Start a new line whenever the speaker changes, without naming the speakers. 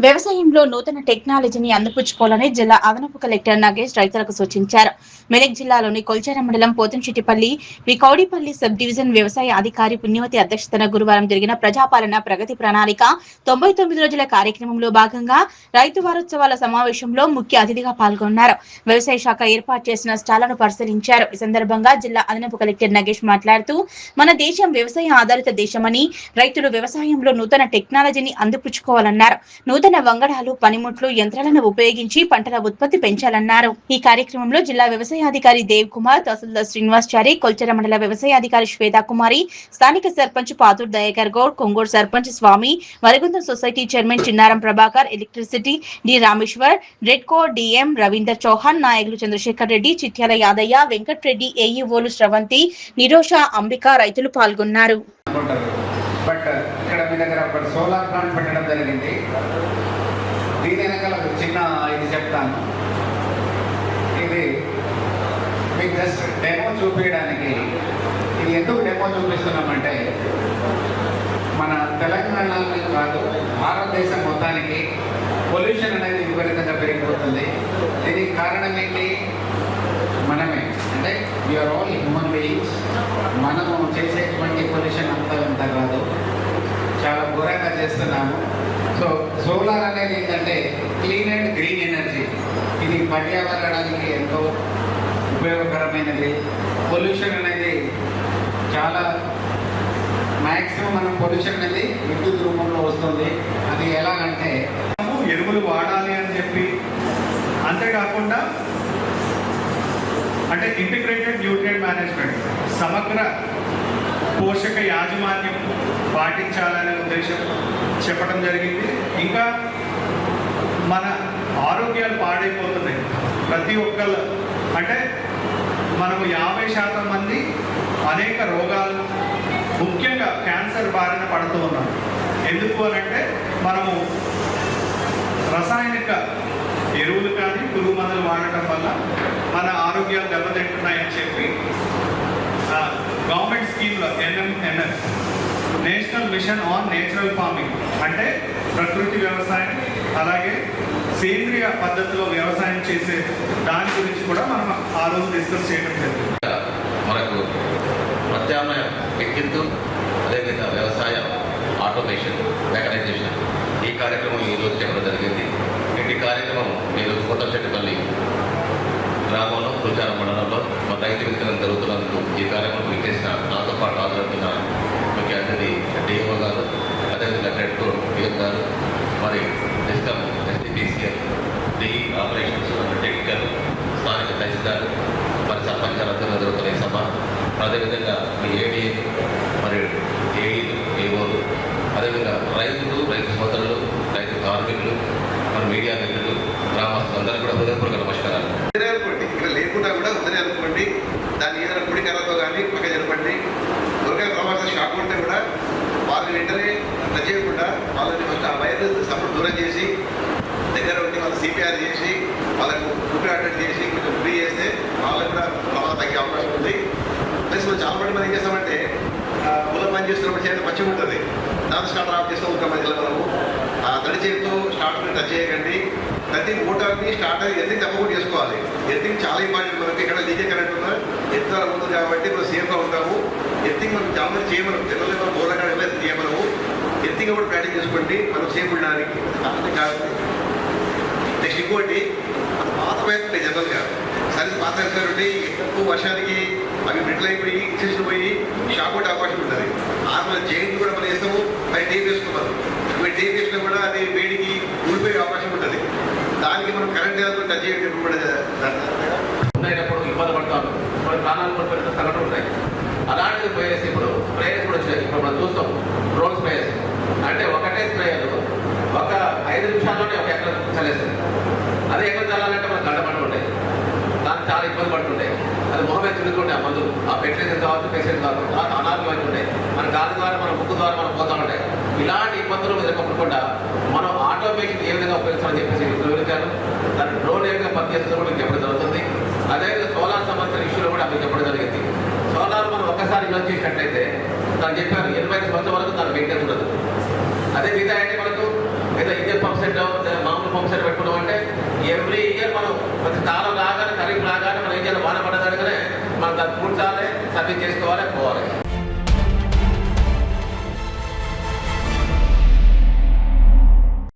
వ్యవసాయంలో నూతన టెక్నాలజీని అందిపుచ్చుకోవాలని జిల్లా అదనపు కలెక్టర్ నాగేష్ రైతులకు సూచించారు. మెదక్ జిల్లాలోని కొల్చార మండలం పోతంశెట్టిపల్లి వికౌడిపల్లి సబ్ డివిజన్ వ్యవసాయ అధికారి పుణ్యవతి అధ్యక్షతన గురువారం జరిగిన ప్రజాపాలన ప్రగతి ప్రణాళిక 99 రోజుల కార్యక్రమంలో భాగంగా రైతు వారోత్సవాల సమావేశంలో ముఖ్య అతిథిగా పాల్గొన్నారు. వ్యవసాయ శాఖ ఏర్పాటు చేసిన స్టాళ్లను పరిశీలించారు. ఈ సందర్భంగా జిల్లా అదనపు కలెక్టర్ నాగేష్ మాట్లాడుతూ మన దేశం వ్యవసాయ ఆధారిత దేశమని, రైతులు వ్యవసాయంలో నూతన టెక్నాలజీని అందిపుచ్చుకోవాలన్నారు. నూతన వంగడాలు, పనిముట్లు, యంత్రాలను ఉపయోగించి పంటల ఉత్పత్తి పెంచాలన్నారు. ఈ కార్యక్రమంలో జిల్లా వ్యవసాయాధికారి దేవ్ కుమార్, తహసీల్దార్ శ్రీనివాసచారి, కొల్చెర మండల వ్యవసాయాధికారి శ్వేతా కుమారి, స్థానిక sarpanch Pathur Dayakar Goud, Konguru sarpanch Swamy, Varagunda society chairman Chinnaram Prabhakar, electricity D Rameshwar, Redco DM Ravinder Chauhan, నాయకులు చంద్రశేఖర్ రెడ్డి, చిట్యాల యాదయ్య, వెంకట్ రెడ్డి, ఏఈఓలు శ్రవంతి, నిరోష, అంబిక రైతులు పాల్గొన్నారు.
బట్ ఇక్కడ మీ దగ్గర ఒక సోలార్ ప్లాంట్ పెట్టడం జరిగింది. దీని వెనకాల చిన్న ఇది చెప్తాను. ఇది మీకు జస్ట్ డెమో చూపించడానికి. ఇది ఎందుకు డెమో చూపిస్తున్నామంటే మన తెలంగాణలో కాదు, భారతదేశం మొత్తానికి పొల్యూషన్ అనేది విపరీతంగా పెరిగిపోతుంది. దీనికి కారణం ఏంటి? మనమే. అంటే యూఆర్ ఆల్ హ్యూమన్ బీయింగ్స్. మనము చేసేటువంటి పొల్యూషన్ అంత కాదు, చాలా ఘోరంగా చేస్తున్నాము. సో సోలార్ అనేది ఏంటంటే క్లీన్ అండ్ గ్రీన్ ఎనర్జీ. ఇది పర్యావరణానికి ఎంతో ఉపయోగకరమైనది. పొల్యూషన్ అనేది చాలా మ్యాక్సిమం మనం పొల్యూషన్ అనేది విద్యుత్ రూపంలో వస్తుంది. అది ఎలాగంటే
ఎరువులు వాడాలి అని చెప్పి, అంతేకాకుండా అంటే ఇంటిగ్రేటెడ్ న్యూట్రియంట్ మేనేజ్మెంట్, సమగ్ర పోషక యాజమాన్యం పాటించాలనే ఉద్దేశం చెప్పడం జరిగింది. ఇంకా మన ఆరోగ్యాలు పాడైపోతున్నాయి. ప్రతి ఒక్కళ్ళు అంటే మనము 50% మంది అనేక రోగాలు, ముఖ్యంగా క్యాన్సర్ బారిన పడుతూ ఉన్నాం. ఎందుకు అనంటే మనము రసాయనిక ఎరువులు కానీ పురుగు మందులు వాడటం వల్ల మన ఆరోగ్యాలు దెబ్బతింటున్నాయని చెప్పి గవర్నమెంట్ స్కీమ్లో NMNS, national mission on natural farming, అంటే ప్రకృతి వ్యవసాయం, అలాగే సేంద్రియ పద్ధతిలో వ్యవసాయం చేసే దాని గురించి కూడా మనం ఆ రోజు డిస్కస్ చేయడం జరిగింది.
మనకు ప్రత్యామ్నాయ విద్యుత్తు, అదేవిధంగా వ్యవసాయ ఆటోమేషన్, మెకనైజేషన్, ఈ కార్యక్రమం ఈరోజు చెప్పడం జరిగింది. ఈ కార్యక్రమం ఈరోజు పోతంశెట్టిపల్లి గ్రామంలో, కొల్చార మండలంలో మన రైతు విత్తనం జరుగుతున్నందుకు ఈ కార్యక్రమం విచ్చేసిన నాతో పాటు హాజరవుతున్న ముఖ్య అతిథి డిఓ గారు, అదేవిధంగా రెడ్కో డిఎం గారు, మరి discom SDPCL, DE operations, technical, స్థానిక తహసీల్దార్, మరి సర్పంచ్ గారు జరుగుతున్న ఈ సభ, అదేవిధంగా మీ ఏడీఏ, మరి ఏఈలు, ఏఓలు, అదేవిధంగా రైతులు, రైతు సోదరులు, రైతు కార్మికులు, మన మీడియా మిత్రులు, గ్రామస్తులు అందరూ కూడా హృదయపూర్వక నమస్కారాలు.
ఇక్కడ లేకుండా కూడా వదిలే అనుకోండి. దాన్ని ఏదైనా కుడి కర్రతో కానీ పక్క జరపండి. దొరకని ప్రమాదం షాక్ ఉంటే కూడా వాళ్ళని వెంటనే టచ్ చేయకుండా వాళ్ళని ఫస్ట్ ఆ వైరస్ సపోర్ట్ దూరం చేసి దగ్గర ఉండి వాళ్ళు CPR చేసి వాళ్ళకు ఊపిరాటం చేసి కొంచెం ఫ్రీ చేస్తే వాళ్ళకు కూడా ప్రమాదం తగ్గే అవకాశం ఉంది. ప్లస్ మనం చాలా మంది మనం ఏం చేస్తామంటే పొలం పని చేస్తున్నప్పుడు చేతి పచ్చిగా ఉంటుంది, దాని స్టార్టర్ ఆఫ్ చేస్తూ ఉంటాం. మధ్యలో మనము తడి చేతితో స్టార్టర్ టచ్ చేయకండి. ప్రతి మోటార్ని స్టార్టర్ ఎర్తింగ్ తప్పకుండా చేసుకోవాలి. ఎర్తింగ్ చాలా ఇంపార్టెంట్. మనకి ఇక్కడ లీకే కరెంట్ ఉన్నా ఎత్తుల ఉంటుంది కాబట్టి మనం సేఫ్గా ఉంటాము. ఎర్తింగ్ మనం చాలా మంది చేయమనం, జనరల్ మనం బోర్లకాడ ఎవరైతే చేయమనము. ఎర్తింగ్ కూడా ప్రాక్టీస్ చేసుకోండి మనం సేఫ్ ఉండడానికి. కాదు నెక్స్ట్ ఇంకోటి పాత వైపు ఉంటాయి జనరల్గా. సరే పాత వైపు ఉంటే ఎక్కువ వర్షానికి అవి బ్రిటిల్ అయిపోయి ఇన్సెషన్ పోయి షాక్ కొట్టే అవకాశం ఉంటుంది. మనం జైన్ కూడా మనం వేస్తాము, పై టేప్ వేసుకున్నాం. ఇవి టేప్ వేసినా కూడా అది వేడికి ఊడిపోయే అవకాశం ఉంటుంది. దానికి మనం కరెంట్ టచ్ చేయడం కూడా
ఉన్నప్పుడు ఇబ్బంది పడతాను, కొన్ని ప్రాణాలు కూడా పెద్ద సంఘటనలు ఉంటాయి. అలాంటిది స్ప్రేయర్స్ ఇప్పుడు స్ప్రేయర్స్ కూడా వచ్చినాయి. ఇప్పుడు మనం చూస్తాం డ్రోన్ స్ప్రేయర్స్, అంటే ఒకటే స్ప్రేయర్ ఒక 5 నిమిషాల్లోనే ఒక ఎకరం చల్లేస్తుంది. అదే ఎకరం చల్లాలంటే మనం గంట పడుతుంటాయి, దానికి చాలా ఇబ్బంది పడుతుంటాయి. అది మొహమే తిరుగుతుంటే ఆ మందులు, ఆ ఫెర్టిలైజర్ కావచ్చు, పెస్టిసైడ్ కావచ్చు, చాలా అనారోగ్యం ఉంటాయి. మన గాలి ద్వారా, మన ముక్కు ద్వారా మనం పోతూ ఉంటాయి. ఇలాంటి ఇబ్బందులు ఎదుర్కోకుండా మనం ఆటోమేషన్ ఏ విధంగా ఉపయోగించాలని చెప్పేసి వివరించాను. దాని డ్రోన్ ఏ విధంగా పనిచేస్తుందో కూడా మీకు చెప్పడం జరుగుతుంది. అదేవిధంగా సోలార్ సంబంధించిన ఇష్యూలో కూడా మీకు చెప్పడం జరిగింది. సోలార్ మనం ఒక్కసారి ఇన్వెస్ట్ చేసినట్లయితే దాన్ని చెప్పారు 85 సంవత్సరాల వరకు దాని మెయింటెన్స్ ఉండదు. అదే మిగతా అంటే మనకు లేదా ఇండియన్ పంప్ సెట్ కొంచెం కాలం రాగానే ఖరీఫ్ రాగానే మనం ఏం చేయాలి వాన పడగానే మనం దాన్ని పూడ్చాలి సర్వీస్ చేసుకోవాలి పోవాలి.